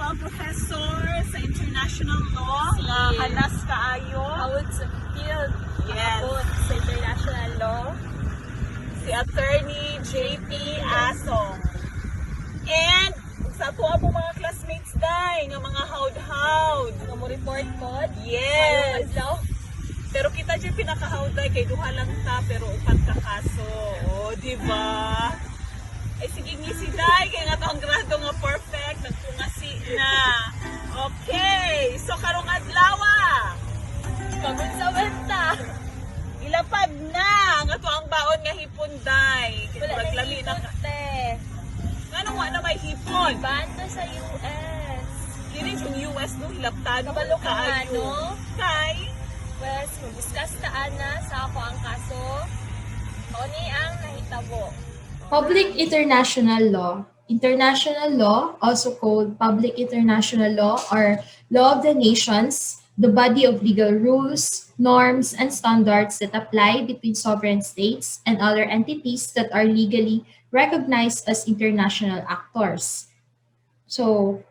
mga professor sa international law na hanas kaayo. Hawod sa field. Yes. Hawod sa international law. Si Attorney JP Asong. And sa po ang mga classmates dai nga mga hawd-hawd. Nga mo report pod. Yes. Adlaw. Pero kita dyan pinakahawd dai kay duha lang ta pero upat ka kaso. O, di ba? Ay sige ngisi dai kay nga to ang grado nga perfect nagtungasi na. Okay, so karong adlaw Pagod sa banta. ilapad na nga to ang baon nga hipunday. Wala na Naglami na hipon, te. Anong wa na may hipon? Banta sa US. Dili yung US no hilaptado Kabalo ka nga, kaayo. no? Kay Well, mag-discuss ta ana sa ako ang kaso. Oni ang nahitabo. Public international law. International law, also called public international law or law of the nations, the body of legal rules, norms, and standards that apply between sovereign states and other entities that are legally recognized as international actors. So,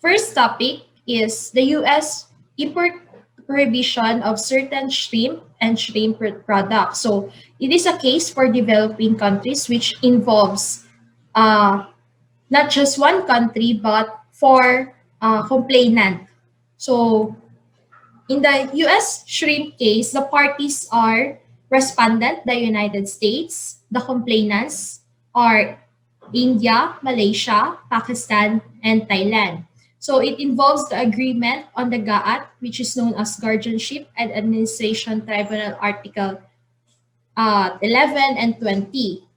first topic is the U.S. import prohibition of certain shrimp and shrimp products. So, it is a case for developing countries which involves not just one country but for complainant. So, in the U.S. shrimp case, the parties are respondent, the United States, the complainants are India, Malaysia, Pakistan, and Thailand. So it involves the agreement on the GAAT, which is known as Guardianship and Administration Tribunal Article 11 and 20.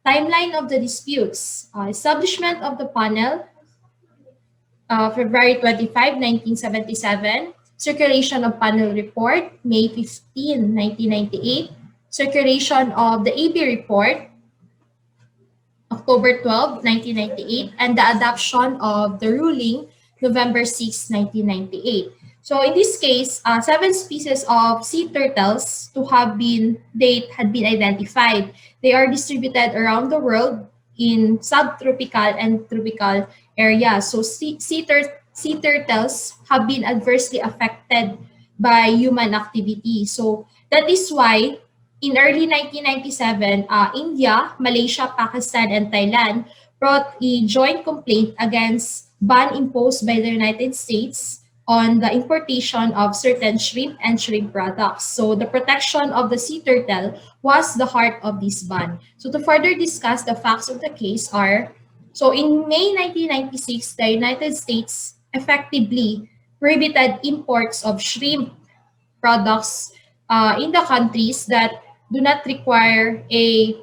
Timeline of the disputes. Establishment of the panel, February 25, 1977. Circulation of panel report, May 15, 1998. Circulation of the AB report, October 12, 1998. And the adoption of the ruling, November 6, 1998. So in this case, 7 species of sea turtles had been identified. They are distributed around the world in subtropical and tropical areas. So sea turtles have been adversely affected by human activity. So that is why in early 1997, India, Malaysia, Pakistan, and Thailand brought a joint complaint against ban imposed by the United States on the importation of certain shrimp and shrimp products. So the protection of the sea turtle was the heart of this ban. So to further discuss the facts of the case are, so in May 1996, the United States effectively prohibited imports of shrimp products in the countries that do not require a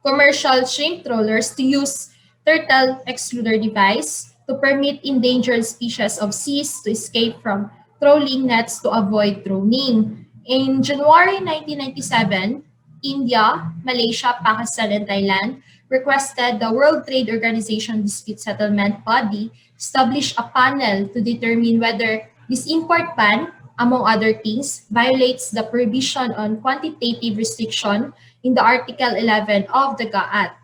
commercial shrimp trawlers to use turtle excluder device to permit endangered species of seas to escape from trawling nets to avoid drowning. In January 1997, India, Malaysia, Pakistan, and Thailand requested the World Trade Organization Dispute Settlement Body establish a panel to determine whether this import ban, among other things, violates the prohibition on quantitative restriction in the Article 11 of the GAAT.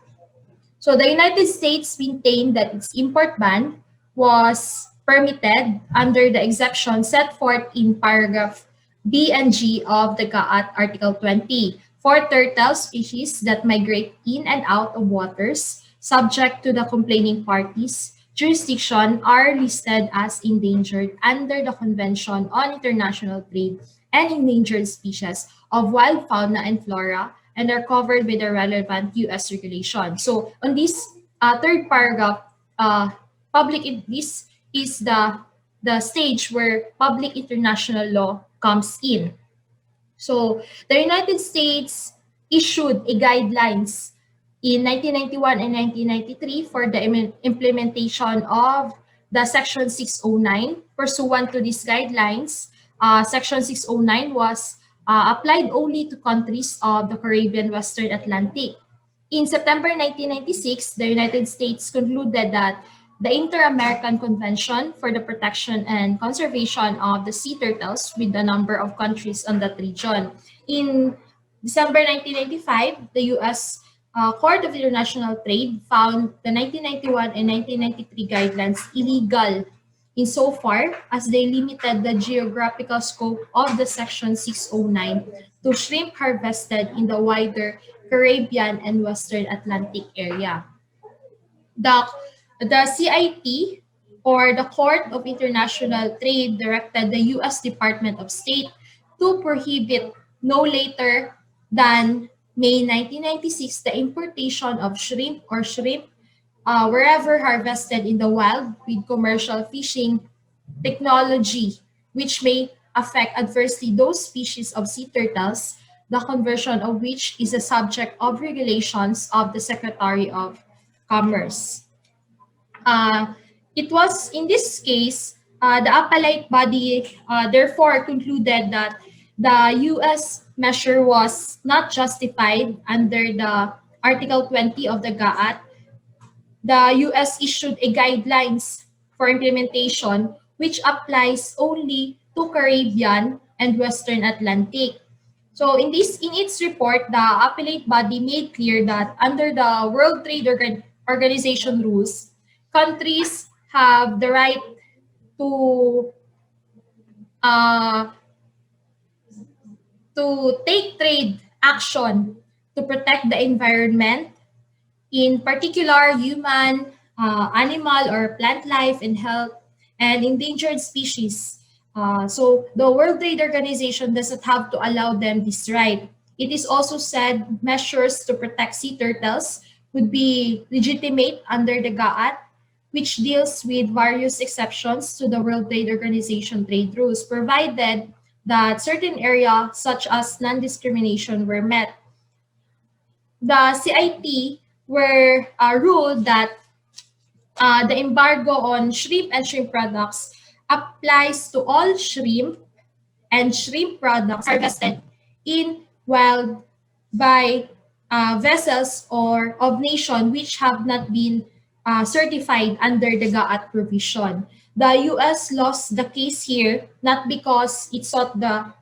So the United States maintained that its import ban was permitted under the exception set forth in paragraph B and G of the GAAT Article 20 for turtle species that migrate in and out of waters subject to the complaining parties' jurisdiction are listed as endangered under the Convention on International Trade and Endangered Species of Wild Fauna and Flora and are covered by the relevant U.S. regulation. So on this third paragraph, this is the stage where public international law comes in. So the United States issued a guidelines in 1991 and 1993 for the implementation of the Section 609. Pursuant to these guidelines, Section 609 was applied only to countries of the Caribbean Western Atlantic. In September 1996, the United States concluded that the Inter-American Convention for the Protection and Conservation of the Sea Turtles with a number of countries on that region. In December 1995, the U.S. Court of International Trade found the 1991 and 1993 guidelines illegal insofar as they limited the geographical scope of the Section 609 to shrimp harvested in the wider Caribbean and Western Atlantic area. The CIT, or the Court of International Trade, directed the U.S. Department of State to prohibit no later than May 1996 the importation of shrimp or shrimp wherever harvested in the wild with commercial fishing technology, which may affect adversely those species of sea turtles, the conversion of which is a subject of regulations of the Secretary of Commerce. It was in this case, the appellate body therefore concluded that the U.S. measure was not justified under the Article 20 of the GAAT. The U.S. issued a guidelines for implementation which applies only to Caribbean and Western Atlantic. So in its report, the appellate body made clear that under the World Trade Organization rules, countries have the right to take trade action to protect the environment, in particular human, animal or plant life and health, and endangered species. So the World Trade Organization doesn't have to allow them this right. It is also said measures to protect sea turtles would be legitimate under the GAAT, which deals with various exceptions to the World Trade Organization trade rules, provided that certain areas such as non-discrimination were met. The CIT were ruled that the embargo on shrimp and shrimp products applies to all shrimp and shrimp products harvested in wild by vessels or of nation which have not been certified under the GAAT provision. The U.S. lost the case here not because it sought to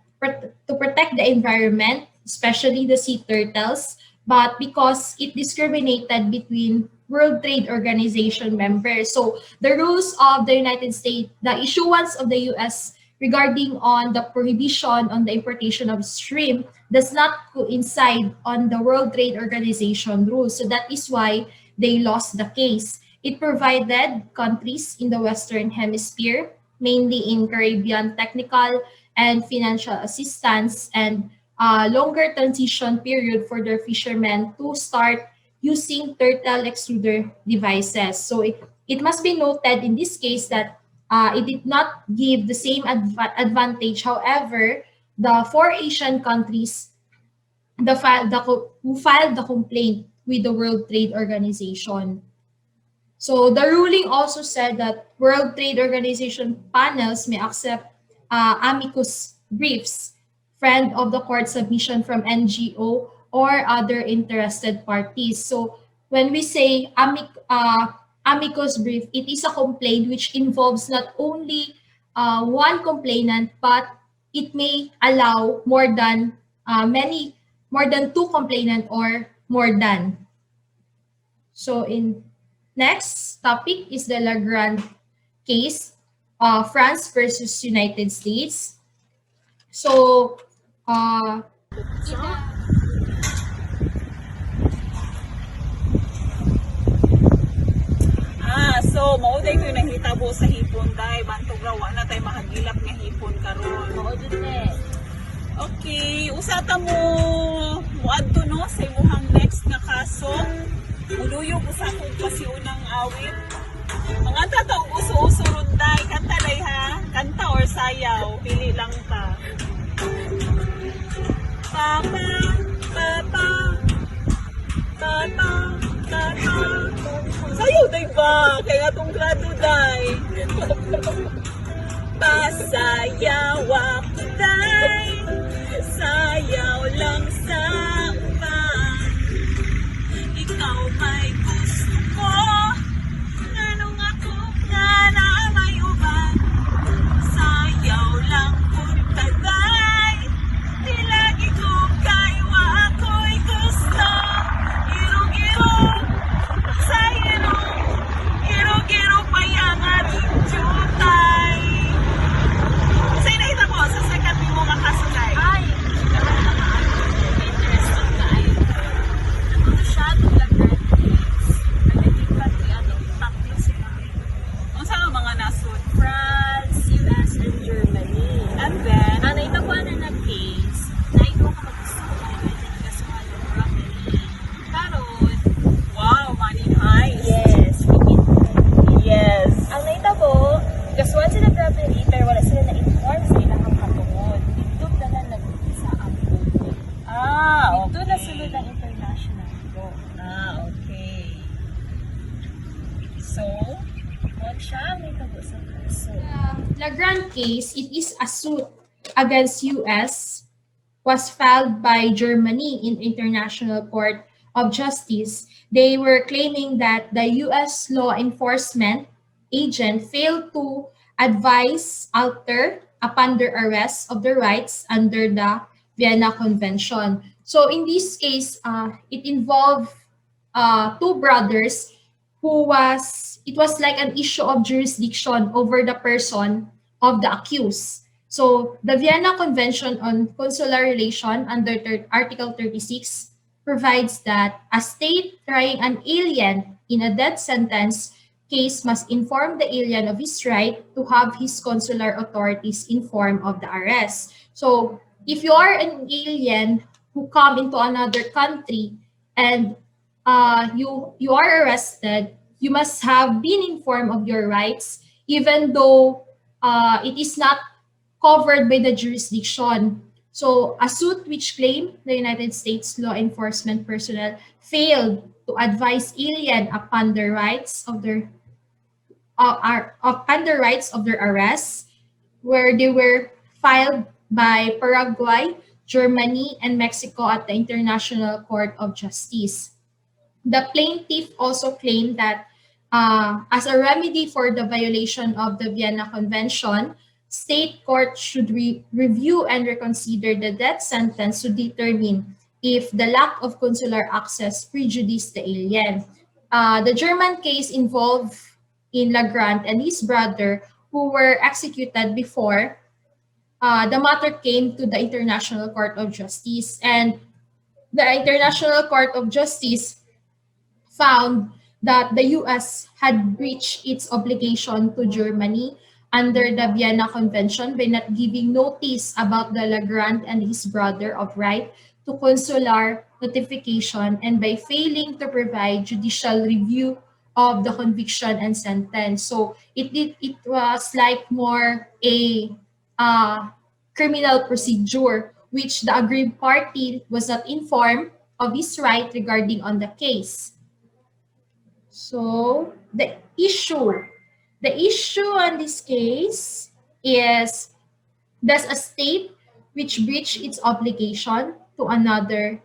protect the environment, especially the sea turtles, but because it discriminated between World Trade Organization members. So the rules of the United States, the issuance of the U.S. regarding on the prohibition on the importation of shrimp does not coincide on the World Trade Organization rules. So that is why they lost the case. It provided countries in the Western Hemisphere, mainly in Caribbean, technical and financial assistance and longer transition period for their fishermen to start using turtle extruder devices. So it must be noted in this case that it did not give the same advantage. However, the 4 Asian countries who filed the complaint with the World Trade Organization. So the ruling also said that World Trade Organization panels may accept amicus briefs, friend of the court submission from NGO or other interested parties. So when we say amicus brief, it is a complaint which involves not only one complainant, but it may allow more than 2 complainants or more than. So next topic is the Lagrand case, France versus United States. So so mauday ko nahitabo sa hipon day bantog rawa na tay mahagilap nga hipon karon. Mao jud ne. Okay, usata mo muadto no sa imong next nga kaso. Muluyo ko sa akong pasiunang awit. Ang anta to uso-uso runday, kanta day ha, kanta or sayaw, pili lang ta. Papa, papa, papa, papa. Sayaw day ba? Kaya atong grado day. Pasayaw ako day, sayaw lang sa uban. Ikaw may gusto ko, anong ako na may uban. Sayaw lang kung tagay, di lagi ko kayo ako'y gusto. Irong Murag siya ang may tabo sa kaso. The Lagrand case, it is a suit against US was filed by Germany in International Court of Justice. They were claiming that the US law enforcement agent failed to advise, alter upon their arrest of the rights under the Vienna Convention. So in this case, it involved two brothers it was like an issue of jurisdiction over the person of the accused. So the Vienna Convention on Consular Relation under Article 36 provides that a state trying an alien in a death sentence case must inform the alien of his right to have his consular authorities informed of the arrest. So if you are an alien who come into another country and you are arrested, you must have been informed of your rights, even though it is not covered by the jurisdiction. So a suit which claimed the United States law enforcement personnel failed to advise alien upon the rights of their arrest, where they were filed by Paraguay, Germany, and Mexico at the International Court of Justice. The plaintiff also claimed that as a remedy for the violation of the Vienna Convention, state courts should review and reconsider the death sentence to determine if the lack of consular access prejudiced the alien. The German case involved in Lagrand and his brother who were executed before the matter came to the International Court of Justice. And the International Court of Justice found that the US had breached its obligation to Germany under the Vienna Convention by not giving notice about the Lagrand and his brother of right to consular notification and by failing to provide judicial review of the conviction and sentence. So it was like more a criminal procedure which the aggrieved party was not informed of his right regarding on the case. So the issue on this case is, does a state which breach its obligation to another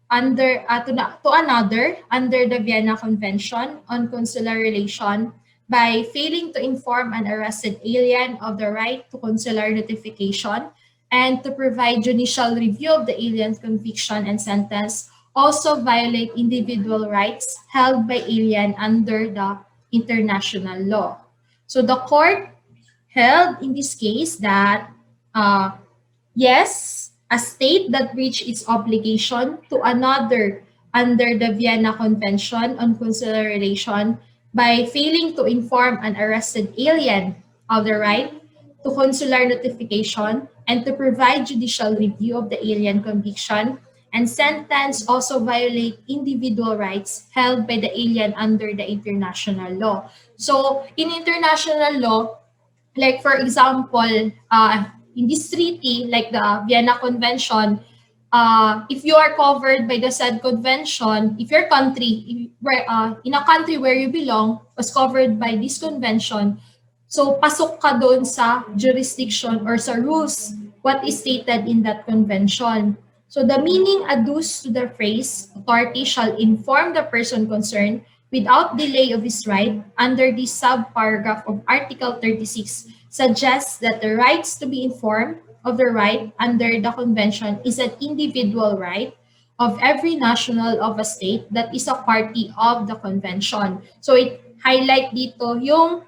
under the Vienna Convention on Consular Relation by failing to inform an arrested alien of the right to consular notification and to provide judicial review of the alien's conviction and sentence also violate individual rights held by alien under the international law. So the court held in this case that yes, a state that breached its obligation to another under the Vienna Convention on Consular Relation by failing to inform an arrested alien of the right to consular notification and to provide judicial review of the alien conviction and sentence also violate individual rights held by the alien under the international law. So in international law, like for example, in this treaty, like the Vienna Convention, if you are covered by the said convention, if your country, in a country where you belong, was covered by this convention, so pasok ka doon sa jurisdiction or sa rules what is stated in that convention. So the meaning adduced to the phrase, authority shall inform the person concerned without delay of his right under this subparagraph of Article 36 suggests that the rights to be informed of the right under the convention is an individual right of every national of a state that is a party of the convention. So it highlight dito yung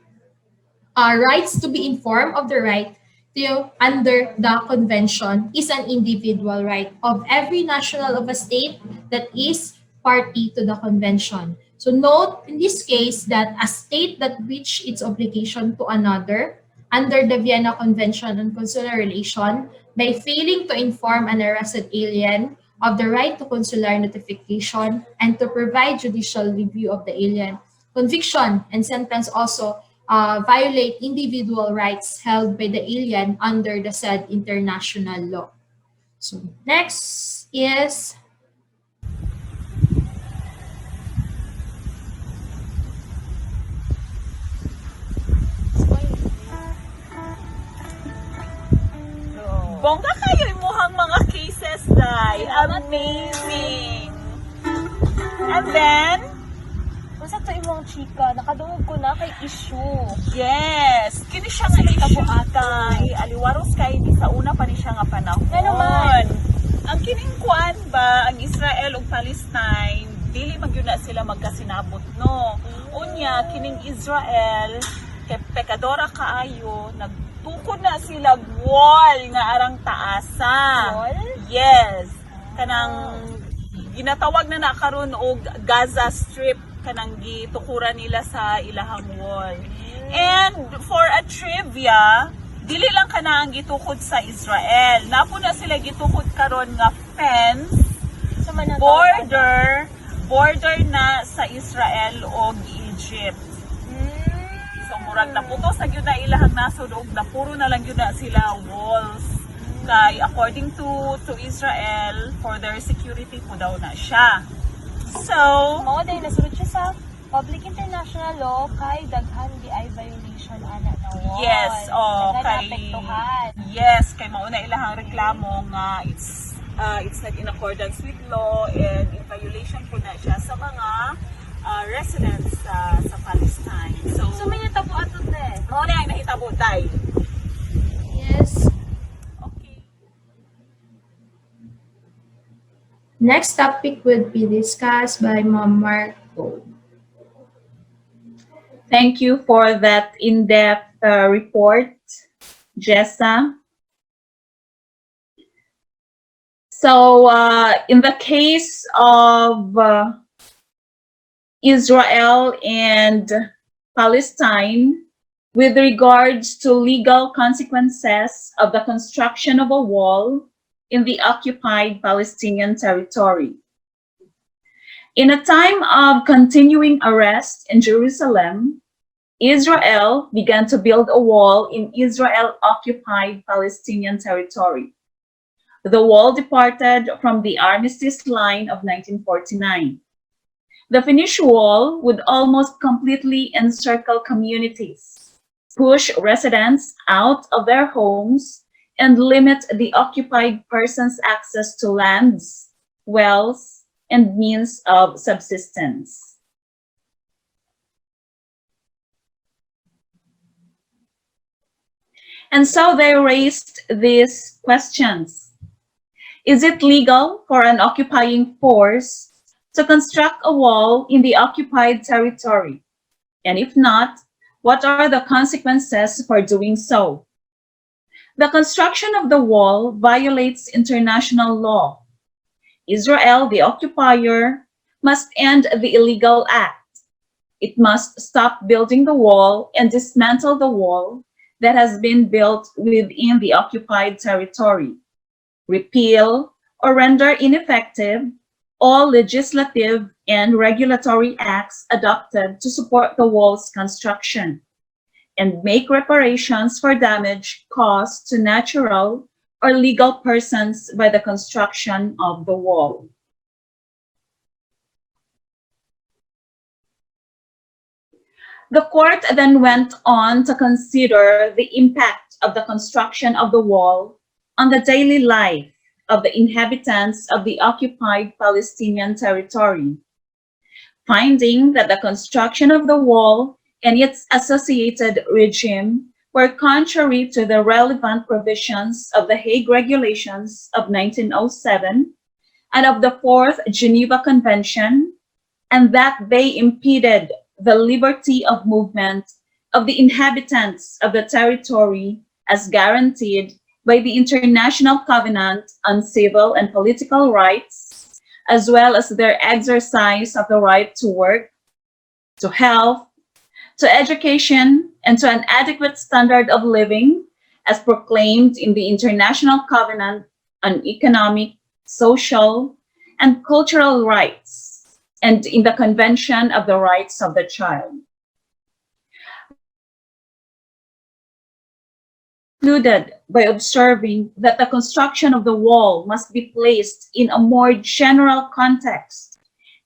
rights to be informed of the right under the convention is an individual right of every national of a state that is party to the convention. So note in this case that a state that breached its obligation to another under the Vienna Convention on Consular Relation by failing to inform an arrested alien of the right to consular notification and to provide judicial review of the alien conviction and sentence also violate individual rights held by the alien under the said international law. So next is Bongga kayo imuhang mga cases, Day. Amazing. And then, Kung sa to imong chika, nakadungog ko na kay issue. yes, kini siya nga itabuatay. Aliwaros kay ni sa una pa ni siya nga panahon. Ano man? Ang kining kuan ba, ang Israel ug Palestine, dili man gyud na sila magkasinabot, no? Unya, kining Israel, kay pekadora kaayo, nagtukod na sila wall nga arang taasa. Wall? Yes. Kanang ginatawag na karon og Gaza Strip, kanang gitukuran nila sa ilahang wall. And for a trivia, dili lang kana ang gitukod sa Israel. Napo na sila gitukod karon nga fence, Sa manang border na sa Israel o Egypt. So murag naputos na gyud na ilahang nasod og napuro na lang gyud na sila walls. Kay according to Israel, for their security po daw na siya. So, Mao day nasulod siya sa public international law kay daghan di ay violation ana na wall. yes, Daghan apektuhan. yes, kay mao na ilahang reklamo nga it's not in accordance with law and in violation po na siya sa mga residents sa Palestine. So may natabo ato te. Mao na ang nahitabo tay. Yes. Okay. Next topic would be discussed by Ma'am Marco. Thank you for that in-depth report, Jessa. So, in the case of Israel and Palestine, with regards to legal consequences of the construction of a wall in the occupied Palestinian territory. In a time of continuing arrest in Jerusalem, Israel began to build a wall in Israel-occupied Palestinian territory. The wall departed from the armistice line of 1949. The finished wall would almost completely encircle communities, push residents out of their homes, and limit the occupied person's access to lands, wells, and means of subsistence. And so they raised these questions. Is it legal for an occupying force to construct a wall in the occupied territory? And if not, what are the consequences for doing so? The construction of the wall violates international law. Israel, the occupier, must end the illegal act. It must stop building the wall and dismantle the wall that has been built within the occupied territory. Repeal or render ineffective all legislative and regulatory acts adopted to support the wall's construction, and make reparations for damage caused to natural or legal persons by the construction of the wall. The court then went on to consider the impact of the construction of the wall on the daily life of the inhabitants of the occupied Palestinian territory, finding that the construction of the wall and its associated regime were contrary to the relevant provisions of the Hague Regulations of 1907 and of the Fourth Geneva Convention, and that they impeded the liberty of movement of the inhabitants of the territory as guaranteed by the International Covenant on Civil and Political Rights, as well as their exercise of the right to work, to health, to education, and to an adequate standard of living as proclaimed in the International Covenant on Economic, Social, and Cultural Rights, and in the Convention of the Rights of the Child. Concluded by observing that the construction of the wall must be placed in a more general context,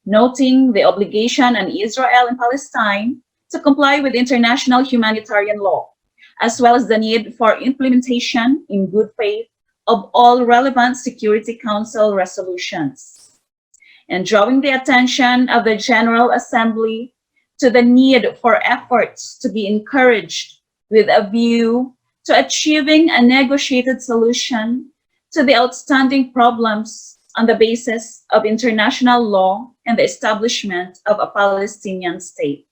noting the obligation on Israel and Palestine to comply with international humanitarian law, as well as the need for implementation in good faith of all relevant Security Council resolutions, and drawing the attention of the General Assembly to the need for efforts to be encouraged with a view to achieving a negotiated solution to the outstanding problems on the basis of international law and the establishment of a Palestinian state.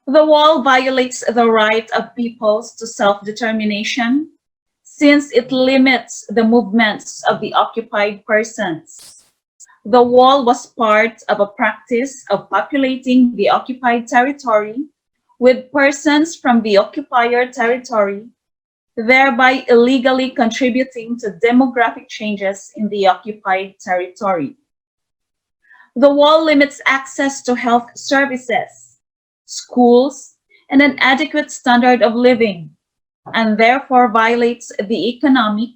The wall violates the right of peoples to self-determination since it limits the movements of the occupied persons. The wall was part of a practice of populating the occupied territory with persons from the occupier territory, thereby illegally contributing to demographic changes in the occupied territory. The wall limits access to health services, schools, and an adequate standard of living, and therefore violates the economic,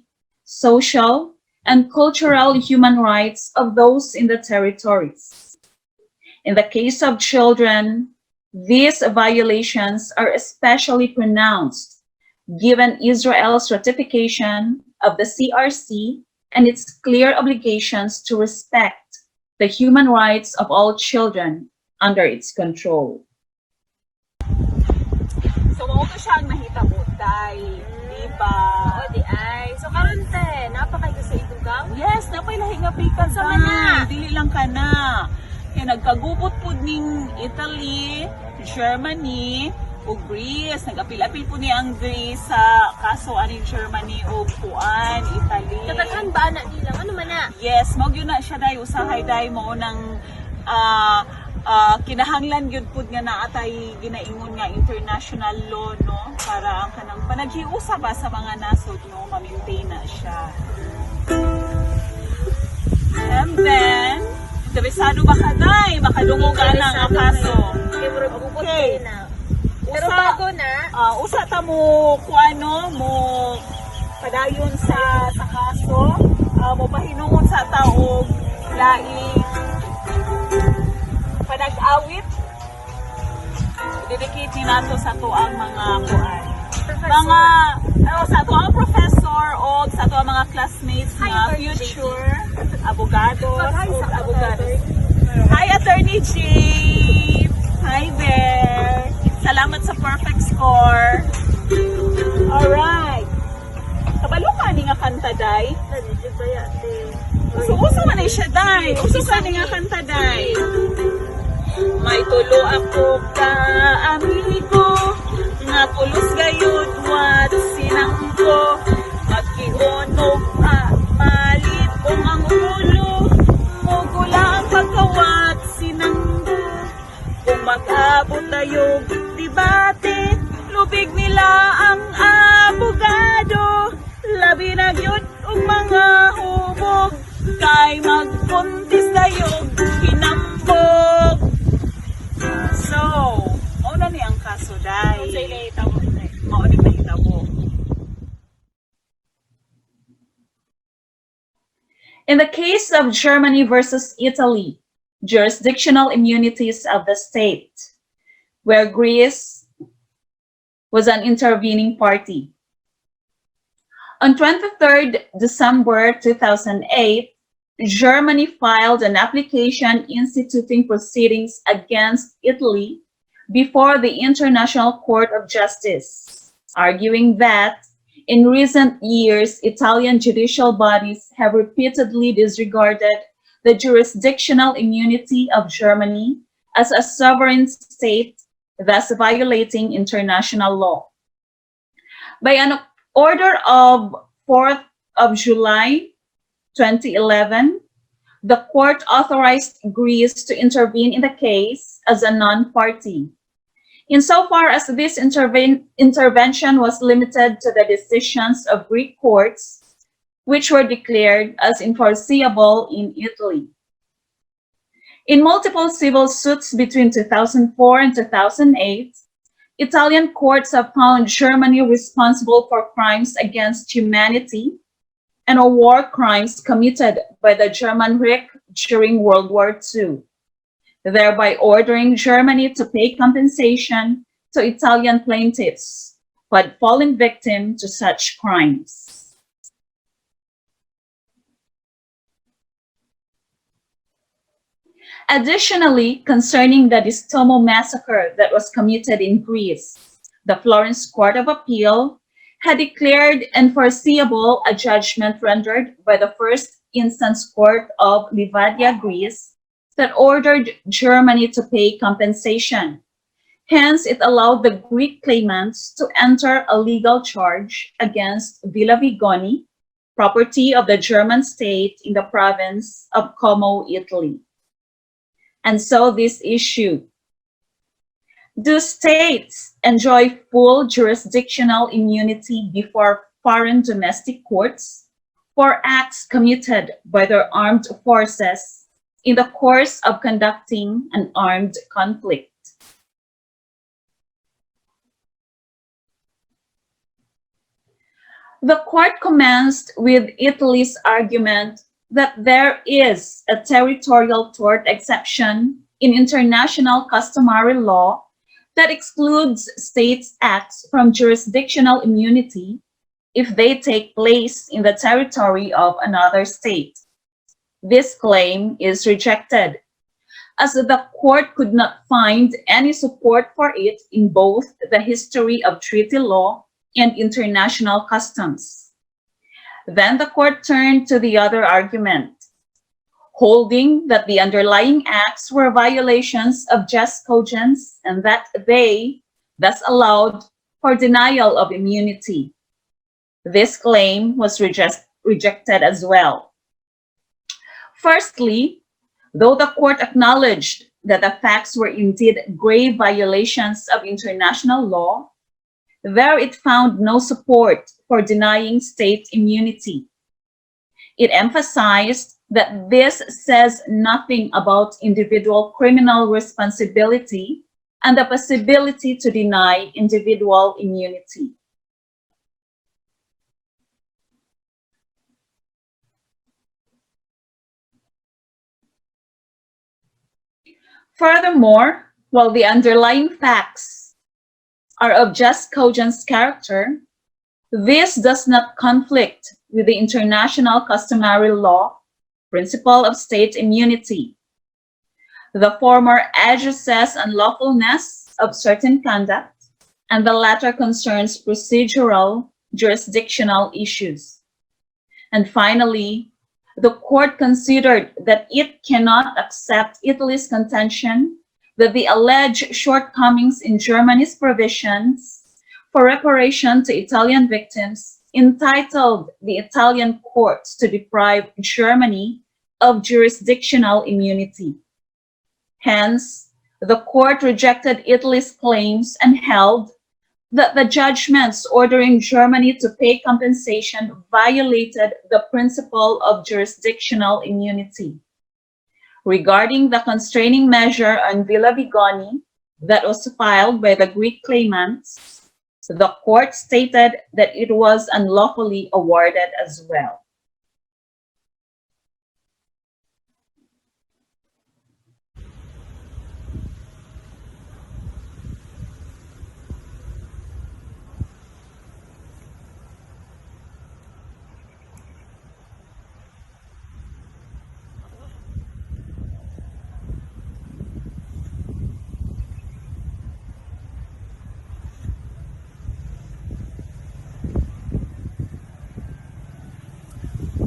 social, and cultural human rights of those in the territories. In the case of children, these violations are especially pronounced given Israel's ratification of the CRC and its clear obligations to respect the human rights of all children under its control. So, mao to siyang nahitabo, day. Diba? Oo, di ay. So, karon te, napakay sa idugang? Yes, napay lahi nga pikas Sa mana? Dili lang ka na. Kaya nagkagubot po ning Italy, Germany, o Greece. Nag-apil-apil po ni ang Greece sa kaso ani Germany o Kuan, Italy. Kataghan ba na nila? Ano man na? Yes, mao gyud na siya day usahay day mo ng kinahanglan gyud pud nga naatay ginaingon nga international law no para ang kanang panaghiusa ba sa mga nasod no ma-maintain na siya. And then interesado ba ka day makadungog na ang kaso? Okay. Pero bago na, usa ta mo kuano mo padayon sa kaso, mo pahinungod sa taog laing panag-awit. Dedicate ni nato sa tuang mga kuan. Mga sa tuang professor o sa tuang mga classmates nga future abogados o abogados. Hi Attorney Chief. Hi there. Salamat sa perfect score. Alright. Kabalo ka ni nga kanta, day? Uso man ay siya, day. Uso ka ni nga kanta, day. May tulo ako ka, amigo, nga pulos gayud wat sinangko, magkionog malit kung ang ulo, mugula ang pagkawat sinangko, kung mag-abot tayo debate, lubig nila ang abogado, labi na gyud og mga hubog, kay magpuntis tayo hinambog. So, mauna ni ang kaso, day. Mauna ni mahitabo. In the case of Germany versus Italy, jurisdictional immunities of the state, where Greece was an intervening party. On 23rd December 2008, Germany filed an application instituting proceedings against Italy before the International Court of Justice, arguing that in recent years, Italian judicial bodies have repeatedly disregarded the jurisdictional immunity of Germany as a sovereign state, thus violating international law. By an order of 4th of July 2011, the court authorized Greece to intervene in the case as a non-party. Insofar as this intervention was limited to the decisions of Greek courts, which were declared as enforceable in Italy. In multiple civil suits between 2004 and 2008, Italian courts have found Germany responsible for crimes against humanity and war crimes committed by the German Reich during World War II, thereby ordering Germany to pay compensation to Italian plaintiffs who had fallen victim to such crimes. Additionally, concerning the Distomo massacre that was committed in Greece, the Florence Court of Appeal had declared enforceable a judgment rendered by the First Instance Court of Livadia, Greece, that ordered Germany to pay compensation. Hence, it allowed the Greek claimants to enter a legal charge against Villa Vigoni, property of the German state in the province of Como, Italy. And so this issue: do states enjoy full jurisdictional immunity before foreign domestic courts for acts committed by their armed forces in the course of conducting an armed conflict? The court commenced with Italy's argument that there is a territorial tort exception in international customary law that excludes states' acts from jurisdictional immunity if they take place in the territory of another state. This claim is rejected, as the court could not find any support for it in both the history of treaty law and international customs. Then the court turned to the other argument, holding that the underlying acts were violations of jus cogens and that they thus allowed for denial of immunity. This claim was rejected as well. Firstly, though the court acknowledged that the facts were indeed grave violations of international law, there it found no support for denying state immunity. It emphasized that this says nothing about individual criminal responsibility and the possibility to deny individual immunity. Furthermore, while the underlying facts are of jus cogens character, this does not conflict with the international customary law principle of state immunity. The former addresses unlawfulness of certain conduct, and the latter concerns procedural jurisdictional issues. And finally, the court considered that it cannot accept Italy's contention that the alleged shortcomings in Germany's provisions for reparation to Italian victims entitled the Italian courts to deprive Germany of jurisdictional immunity. Hence, the court rejected Italy's claims and held that the judgments ordering Germany to pay compensation violated the principle of jurisdictional immunity. Regarding the constraining measure on Villa Vigoni that was filed by the Greek claimants, the court stated that it was unlawfully awarded as well.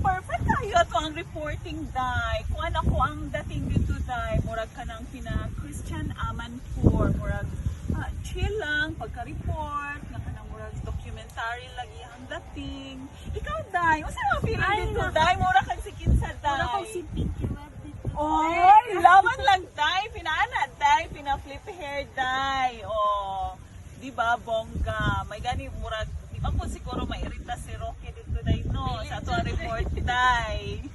Perfect kayo to ang reporting, Day. Kung ako ang dating dito, Day, murag ka ng pina-Christian Aman for, murag chill lang, pagka-report, nga ka ng murag documentary lagi ang dating. Ikaw, Day, o saan ang feeling dito, Day? Murag kang si Kinsa, Day. Mura kong si Pinky Web dito. Oh, laman lang, Day. Pinaana, Day. Pina-flip hair, Day. Oh, di ba, bongga. May gani, murag, di ba po siguro mairita si Rocky dito, Day, no? Sa ito ang report, Day.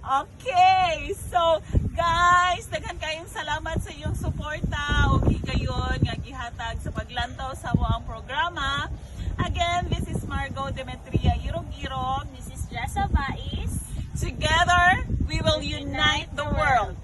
Okay, so, guys, daghan kayong salamat sa iyong suporta. Okay kayon nga gihatag sa paglantaw sa ang programa. Again, this is Margo Demetria Irog-Irog. This is Jessa Vais. Together, we will unite the world.